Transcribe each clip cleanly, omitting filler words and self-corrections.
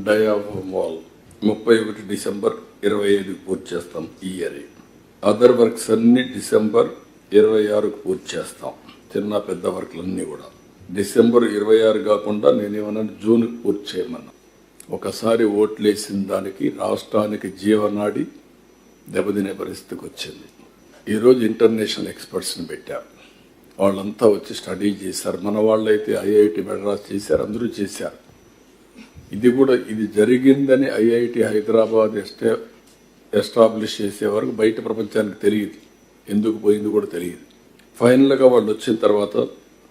Diaphragm wall 31 December 25 పూర్తి చేస్తాం ఈ ఇయర్. అదర్ వర్క్స్ అన్ని డిసెంబర్ 26 పూర్తి చేస్తాం. చిన్న పెద్ద వర్క్లన్నీ కూడా డిసెంబర్ 26 కాకుండా నేనేమన్నా జూన్ పూర్తి చేయమన్నా. ఒకసారి ఓట్లేసిన దానికి రాష్ట్రానికి జీవనాడి దెబ్బతినే పరిస్థితికి వచ్చింది. ఈరోజు ఇంటర్నేషనల్ ఎక్స్పర్ట్స్ని పెట్టారు. వాళ్ళంతా వచ్చి స్టడీ చేశారు. మన వాళ్ళైతే ఐఐటి మెడ్రాస్ చేశారు, అందరూ చేశారు. ఇది జరిగిందని ఐఐటి హైదరాబాద్ ఎస్టాబ్లిష్ చేసే వరకు బయట ప్రపంచానికి తెలియదు, ఎందుకు పోయింది కూడా తెలియదు. ఫైనల్గా వాళ్ళు వచ్చిన తర్వాత,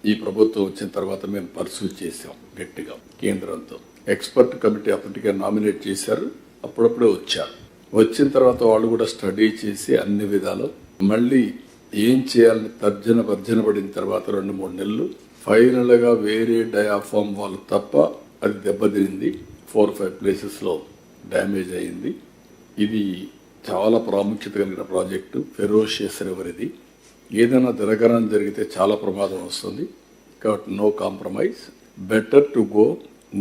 ఈ ప్రభుత్వం వచ్చిన తర్వాత మేము పర్సూ చేసాం గట్టిగా కేంద్రంతో. ఎక్స్పర్ట్ కమిటీ అప్పటికే నామినేట్ చేశారు, అప్పుడప్పుడే వచ్చారు. వచ్చిన తర్వాత వాళ్ళు కూడా స్టడీ చేసి అన్ని విధాలు మళ్ళీ ఏం చేయాలని భర్జన పడిన తర్వాత 2-3 నెలలు ఫైనల్గా వేరే డయాఫామ్ వాల్ తప్ప అది దెబ్బతినింది. 4-5 ప్లేసెస్లో డ్యామేజ్ అయింది. ఇది చాలా ప్రాముఖ్యత కలిగిన ప్రాజెక్టు. ఫెరోషియస్ రివర్ ఇది. ఏదైనా జరగడం జరిగితే చాలా ప్రమాదం వస్తుంది. కాబట్టి no compromise, better to go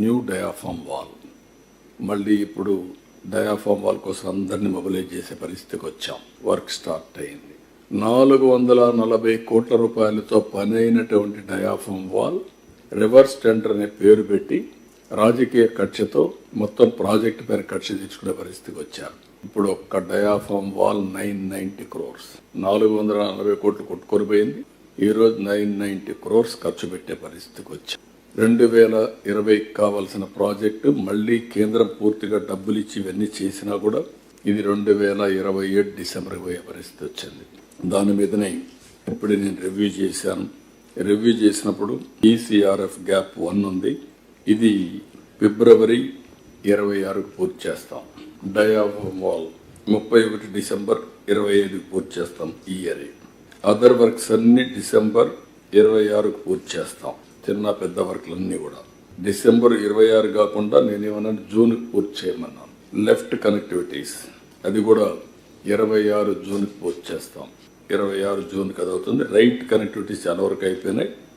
new diaphragm wall. మళ్ళీ ఇప్పుడు డయాఫామ్ వాల్ కోసం అందరినీ మొబిలైజ్ చేసే పరిస్థితికి వచ్చాం. వర్క్ స్టార్ట్ అయింది. 440 కోట్ల రూపాయలతో పని అయినటువంటి డయాఫామ్ వాల్ రివర్స్ టెండర్ అనే పేరు పెట్టి రాజకీయ కక్షతో మొత్తం ప్రాజెక్టు పైన కక్ష తెచ్చుకునే పరిస్థితికి వచ్చారు. ఇప్పుడు ఒక్క డయాఫామ్ వాల్ 990 crores, 440 కోట్లు కొట్టుకొని పోయింది. ఈరోజు 990 crores ఖర్చు పెట్టే పరిస్థితికి వచ్చాం. 2020 కావాల్సిన ప్రాజెక్టు మళ్ళీ కేంద్రం పూర్తిగా డబ్బులు ఇచ్చి ఇవన్నీ చేసినా కూడా ఇది 2027 డిసెంబర్ పోయే పరిస్థితి వచ్చింది. దాని మీదనే ఇప్పుడు నేను రివ్యూ చేశాను. రివ్యూ చేసినప్పుడు ఈసీఆర్ఎఫ్ గ్యాప్ 1 ఉంది. ఇది ఫిబ్రవరి 26 పూర్తి చేస్తాం. డయాఫ్రమ్ వాల్ 31 డిసెంబర్ 25 పూర్తి చేస్తాం ఈ ఇయర్. అదర్ వర్క్స్ అన్ని డిసెంబర్ 26 పూర్తి చేస్తాం. చిన్న పెద్ద వర్క్లన్నీ కూడా డిసెంబర్ 26 కాకుండా నేనేమన్నా జూన్ పూర్తి చేయమన్నాను. లెఫ్ట్ కనెక్టివిటీస్ అది కూడా 26 జూన్కి పూర్తి చేస్తాం. 26 జూన్కి అది అవుతుంది. రైట్ కనెక్టివిటీస్ చాలా వరకు అయిపోయినాయి.